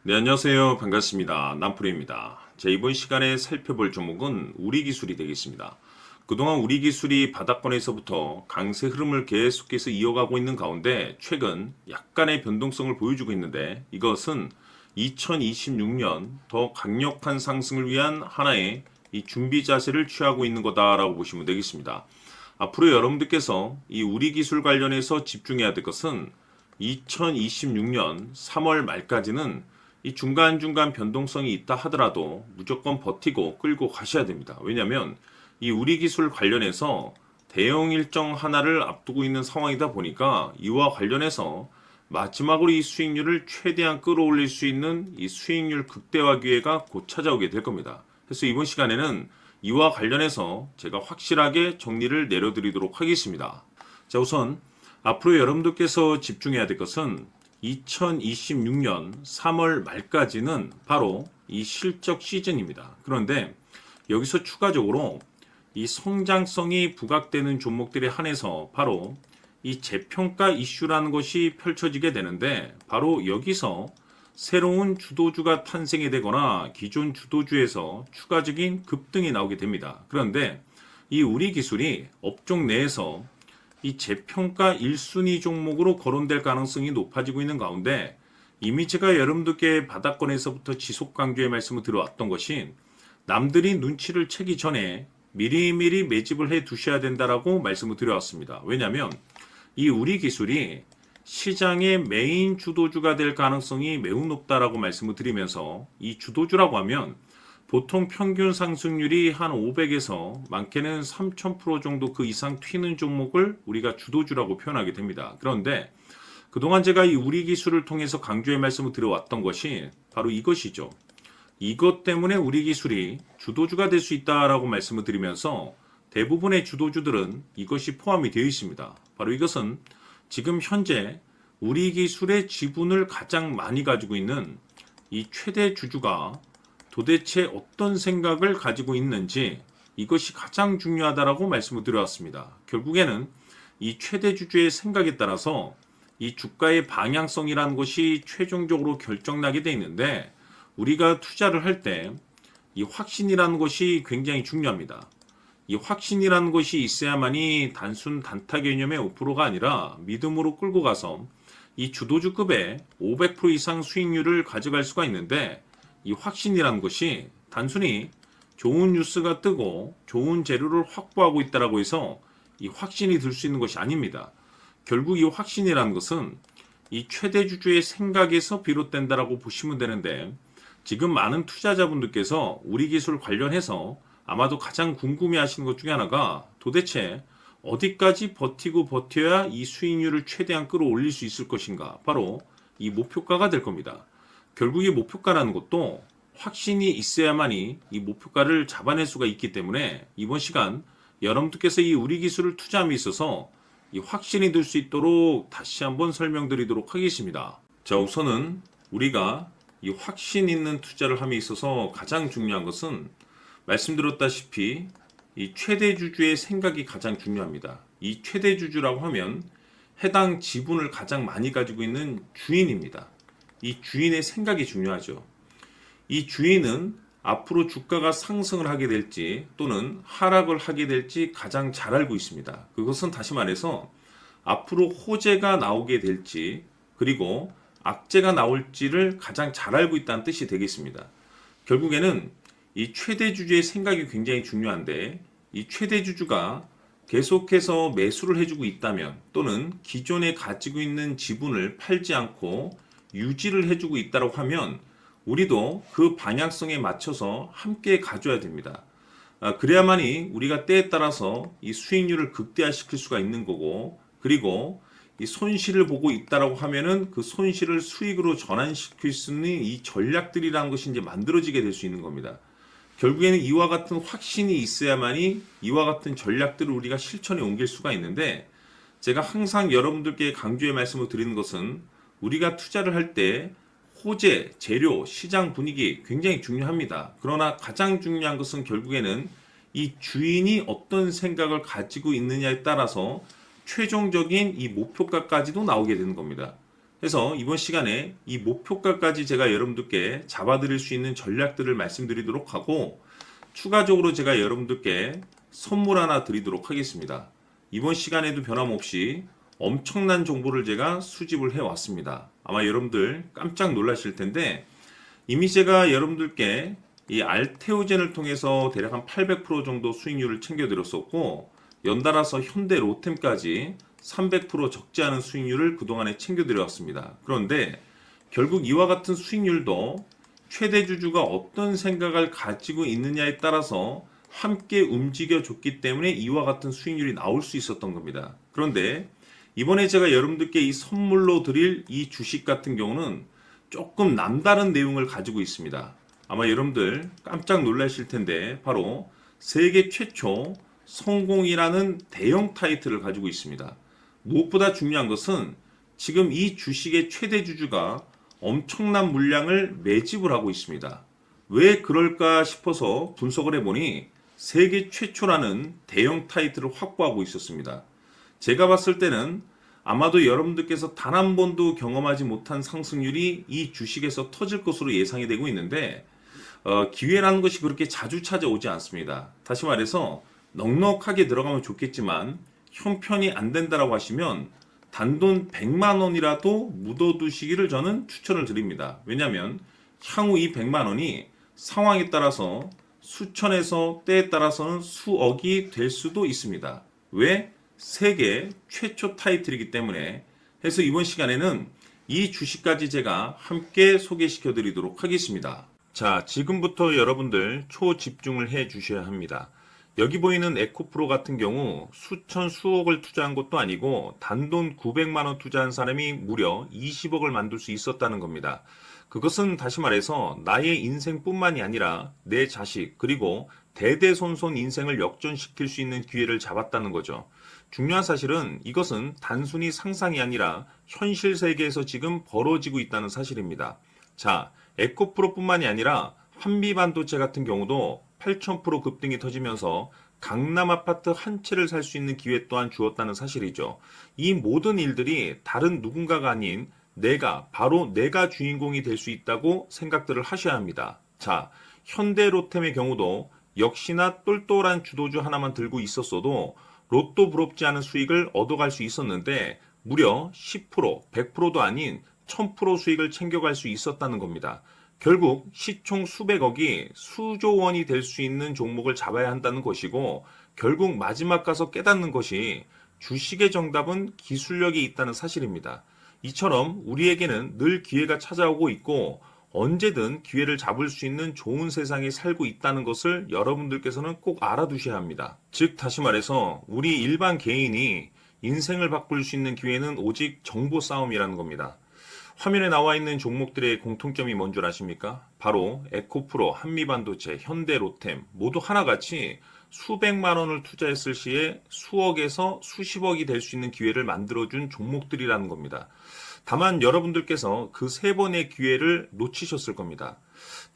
네, 안녕하세요. 반갑습니다. 남프로입니다. 자, 이번 시간에 살펴볼 종목은 우리기술이 되겠습니다. 그동안 우리기술이 바닥권에서부터 강세 흐름을 계속해서 이어가고 있는 가운데 최근 약간의 변동성을 보여주고 있는데 이것은 2026년 더 강력한 상승을 위한 하나의 이 준비 자세를 취하고 있는 거다라고 보시면 되겠습니다. 앞으로 여러분들께서 이 우리기술 관련해서 집중해야 될 것은 2026년 3월 말까지는 이 중간중간 변동성이 있다 하더라도 무조건 버티고 끌고 가셔야 됩니다. 왜냐하면 이 우리기술 관련해서 대형 일정 하나를 앞두고 있는 상황이다 보니까 이와 관련해서 마지막으로 이 수익률을 최대한 끌어올릴 수 있는 이 수익률 극대화 기회가 곧 찾아오게 될 겁니다. 그래서 이번 시간에는 이와 관련해서 제가 확실하게 정리를 내려드리도록 하겠습니다. 자, 우선 앞으로 여러분들께서 집중해야 될 것은 2026년 3월 말까지는 바로 이 실적 시즌입니다. 그런데 여기서 추가적으로 이 성장성이 부각되는 종목들에 한해서 바로 이 재평가 이슈라는 것이 펼쳐지게 되는데 바로 여기서 새로운 주도주가 탄생이 되거나 기존 주도주에서 추가적인 급등이 나오게 됩니다. 그런데 이 우리 기술이 업종 내에서 이 재평가 1순위 종목으로 거론될 가능성이 높아지고 있는 가운데 이미 제가 여러분들께 바닥권에서부터 지속 강조의 말씀을 드려왔던 것이 남들이 눈치를 채기 전에 미리미리 매집을 해 두셔야 된다라고 말씀을 드려왔습니다. 왜냐하면 이 우리 기술이 시장의 메인 주도주가 될 가능성이 매우 높다라고 말씀을 드리면서 이 주도주라고 하면 보통 평균 상승률이 한 500에서 많게는 3000% 정도 그 이상 튀는 종목을 우리가 주도주라고 표현하게 됩니다. 그런데 그동안 제가 이 우리 기술을 통해서 강조의 말씀을 드려왔던 것이 바로 이것이죠. 이것 때문에 우리 기술이 주도주가 될 수 있다라고 말씀을 드리면서 대부분의 주도주들은 이것이 포함이 되어 있습니다. 바로 이것은 지금 현재 우리 기술의 지분을 가장 많이 가지고 있는 이 최대 주주가 도대체 어떤 생각을 가지고 있는지 이것이 가장 중요하다라고 말씀을 드려왔습니다. 결국에는 이 최대 주주의 생각에 따라서 이 주가의 방향성이라는 것이 최종적으로 결정나게 돼 있는데 우리가 투자를 할 때 이 확신이라는 것이 굉장히 중요합니다. 이 확신이라는 것이 있어야만이 단순 단타 개념의 5%가 아니라 믿음으로 끌고 가서 이 주도주급의 500% 이상 수익률을 가져갈 수가 있는데 이 확신이라는 것이 단순히 좋은 뉴스가 뜨고 좋은 재료를 확보하고 있다라고 해서 이 확신이 들 수 있는 것이 아닙니다. 결국 이 확신이라는 것은 이 최대 주주의 생각에서 비롯된다라고 보시면 되는데 지금 많은 투자자분들께서 우리 기술 관련해서 아마도 가장 궁금해하시는 것 중에 하나가 도대체 어디까지 버티고 버텨야 이 수익률을 최대한 끌어올릴 수 있을 것인가? 바로 이 목표가가 될 겁니다. 결국 이 목표가라는 것도 확신이 있어야만이 이 목표가를 잡아낼 수가 있기 때문에 이번 시간 여러분들께서 이 우리 기술을 투자함에 있어서 이 확신이 들 수 있도록 다시 한번 설명드리도록 하겠습니다. 자, 우선은 우리가 이 확신 있는 투자를 함에 있어서 가장 중요한 것은 말씀드렸다시피 이 최대 주주의 생각이 가장 중요합니다. 이 최대 주주라고 하면 해당 지분을 가장 많이 가지고 있는 주인입니다. 이 주인의 생각이 중요하죠. 이 주인은 앞으로 주가가 상승을 하게 될지 또는 하락을 하게 될지 가장 잘 알고 있습니다. 그것은 다시 말해서 앞으로 호재가 나오게 될지 그리고 악재가 나올지를 가장 잘 알고 있다는 뜻이 되겠습니다. 결국에는 이 최대 주주의 생각이 굉장히 중요한데 이 최대 주주가 계속해서 매수를 해주고 있다면 또는 기존에 가지고 있는 지분을 팔지 않고 유지를 해주고 있다고 하면 우리도 그 방향성에 맞춰서 함께 가져야 됩니다. 그래야만이 우리가 때에 따라서 이 수익률을 극대화시킬 수가 있는 거고 그리고 이 손실을 보고 있다라고 하면은 그 손실을 수익으로 전환시킬 수 있는 이 전략들이라는 것이 이제 만들어지게 될 수 있는 겁니다. 결국에는 이와 같은 확신이 있어야만이 이와 같은 전략들을 우리가 실천에 옮길 수가 있는데 제가 항상 여러분들께 강조의 말씀을 드리는 것은 우리가 투자를 할 때 호재, 재료, 시장 분위기 굉장히 중요합니다. 그러나 가장 중요한 것은 결국에는 이 주인이 어떤 생각을 가지고 있느냐에 따라서 최종적인 이 목표가까지도 나오게 되는 겁니다. 그래서 이번 시간에 이 목표가까지 제가 여러분들께 잡아드릴 수 있는 전략들을 말씀드리도록 하고, 추가적으로 제가 여러분들께 선물 하나 드리도록 하겠습니다. 이번 시간에도 변함없이 엄청난 정보를 제가 수집을 해왔습니다. 아마 여러분들 깜짝 놀라실 텐데, 이미 제가 여러분들께 이 알테오젠을 통해서 대략 한 800% 정도 수익률을 챙겨드렸었고, 연달아서 현대 로템까지 300% 적지 않은 수익률을 그동안에 챙겨드려왔습니다. 그런데 결국 이와 같은 수익률도 최대 주주가 어떤 생각을 가지고 있느냐에 따라서 함께 움직여줬기 때문에 이와 같은 수익률이 나올 수 있었던 겁니다. 그런데 이번에 제가 여러분들께 이 선물로 드릴 이 주식 같은 경우는 조금 남다른 내용을 가지고 있습니다. 아마 여러분들 깜짝 놀라실 텐데, 바로 세계 최초 성공이라는 대형 타이틀을 가지고 있습니다. 무엇보다 중요한 것은 지금 이 주식의 최대 주주가 엄청난 물량을 매집을 하고 있습니다. 왜 그럴까 싶어서 분석을 해보니 세계 최초라는 대형 타이틀을 확보하고 있었습니다. 제가 봤을 때는 아마도 여러분들께서 단 한 번도 경험하지 못한 상승률이 이 주식에서 터질 것으로 예상이 되고 있는데, 기회라는 것이 그렇게 자주 찾아오지 않습니다. 다시 말해서 넉넉하게 들어가면 좋겠지만 형편이 안 된다라고 하시면 단돈 100만 원이라도 묻어두시기를 저는 추천을 드립니다. 왜냐하면 향후 이 100만 원이 상황에 따라서 수천에서 때에 따라서는 수억이 될 수도 있습니다. 왜? 세계 최초 타이틀이기 때문에. 해서 이번 시간에는 이 주식까지 제가 함께 소개시켜 드리도록 하겠습니다. 자, 지금부터 여러분들 초집중을 해 주셔야 합니다. 여기 보이는 에코프로 같은 경우 수천 수억을 투자한 것도 아니고 단돈 900만 원 투자한 사람이 무려 20억을 만들 수 있었다는 겁니다. 그것은 다시 말해서 나의 인생뿐만이 아니라 내 자식 그리고 대대손손 인생을 역전시킬 수 있는 기회를 잡았다는 거죠. 중요한 사실은 이것은 단순히 상상이 아니라 현실 세계에서 지금 벌어지고 있다는 사실입니다. 자, 에코프로뿐만이 아니라 한미반도체 같은 경우도 8,000% 급등이 터지면서 강남 아파트 한 채를 살 수 있는 기회 또한 주었다는 사실이죠. 이 모든 일들이 다른 누군가가 아닌 바로 내가 주인공이 될 수 있다고 생각들을 하셔야 합니다. 자, 현대로템의 경우도 역시나 똘똘한 주도주 하나만 들고 있었어도 로또 부럽지 않은 수익을 얻어갈 수 있었는데 무려 10%, 100%도 아닌 1000% 수익을 챙겨갈 수 있었다는 겁니다. 결국 시총 수백억이 수조 원이 될 수 있는 종목을 잡아야 한다는 것이고, 결국 마지막 가서 깨닫는 것이 주식의 정답은 기술력이 있다는 사실입니다. 이처럼 우리에게는 늘 기회가 찾아오고 있고 언제든 기회를 잡을 수 있는 좋은 세상에 살고 있다는 것을 여러분들께서는 꼭 알아두셔야 합니다. 즉 다시 말해서 우리 일반 개인이 인생을 바꿀 수 있는 기회는 오직 정보 싸움이라는 겁니다. 화면에 나와 있는 종목들의 공통점이 뭔 줄 아십니까? 바로 에코프로, 한미반도체, 현대로템 모두 하나같이 수백만 원을 투자했을 시에 수억에서 수십억이 될 수 있는 기회를 만들어준 종목들이라는 겁니다. 다만 여러분들께서 그 세 번의 기회를 놓치셨을 겁니다.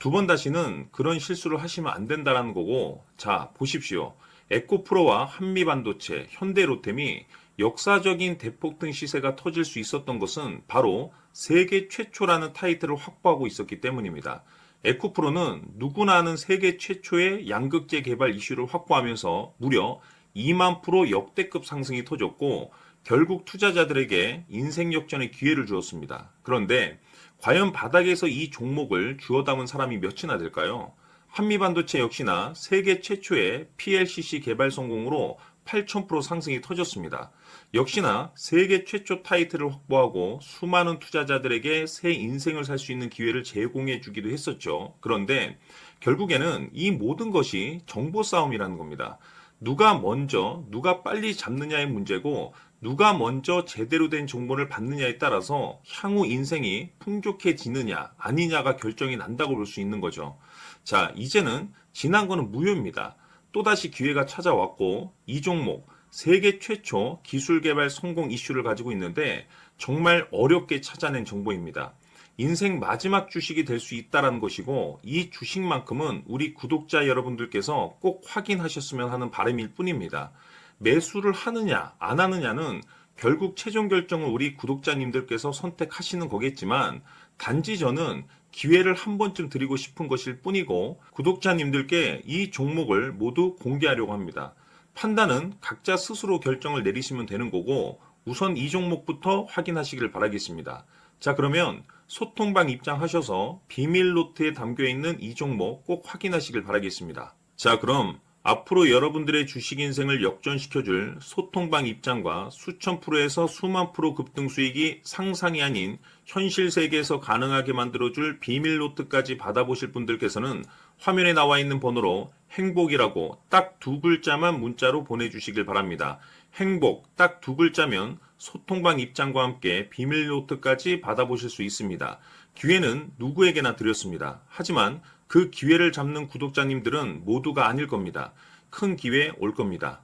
두 번 다시는 그런 실수를 하시면 안 된다는 거고, 자 보십시오. 에코프로와 한미반도체, 현대로템이 역사적인 대폭등 시세가 터질 수 있었던 것은 바로 세계 최초라는 타이틀을 확보하고 있었기 때문입니다. 에코프로는 누구나 아는 세계 최초의 양극재 개발 이슈를 확보하면서 무려 2만 프로 역대급 상승이 터졌고 결국 투자자들에게 인생 역전의 기회를 주었습니다. 그런데 과연 바닥에서 이 종목을 주워 담은 사람이 몇이나 될까요? 한미반도체 역시나 세계 최초의 PLCC 개발 성공으로 8,000% 상승이 터졌습니다. 역시나 세계 최초 타이틀을 확보하고 수많은 투자자들에게 새 인생을 살 수 있는 기회를 제공해 주기도 했었죠. 그런데 결국에는 이 모든 것이 정보 싸움이라는 겁니다. 누가 먼저, 누가 빨리 잡느냐의 문제고 누가 먼저 제대로 된 정보를 받느냐에 따라서 향후 인생이 풍족해지느냐 아니냐가 결정이 난다고 볼 수 있는 거죠. 자, 이제는 지난 거는 무효입니다. 또다시 기회가 찾아왔고 이 종목 세계 최초 기술 개발 성공 이슈를 가지고 있는데 정말 어렵게 찾아낸 정보입니다. 인생 마지막 주식이 될 수 있다는 것이고 이 주식만큼은 우리 구독자 여러분들께서 꼭 확인하셨으면 하는 바람일 뿐입니다. 매수를 하느냐 안 하느냐는 결국 최종 결정은 우리 구독자님들께서 선택하시는 거겠지만 단지 저는 기회를 한 번쯤 드리고 싶은 것일 뿐이고 구독자님들께 이 종목을 모두 공개하려고 합니다. 판단은 각자 스스로 결정을 내리시면 되는 거고 우선 이 종목부터 확인하시길 바라겠습니다. 자, 그러면 소통방 입장하셔서 비밀 노트에 담겨 있는 이 종목 꼭 확인하시길 바라겠습니다. 자, 그럼 앞으로 여러분들의 주식 인생을 역전시켜줄 소통방 입장과 수천 프로에서 수만 프로 급등 수익이 상상이 아닌 현실 세계에서 가능하게 만들어줄 비밀 노트까지 받아보실 분들께서는 화면에 나와 있는 번호로 행복이라고 딱 두 글자만 문자로 보내주시길 바랍니다. 행복 딱 두 글자면 소통방 입장과 함께 비밀 노트까지 받아보실 수 있습니다. 기회는 누구에게나 드렸습니다. 하지만 그 기회를 잡는 구독자님들은 모두가 아닐 겁니다. 큰 기회 올 겁니다.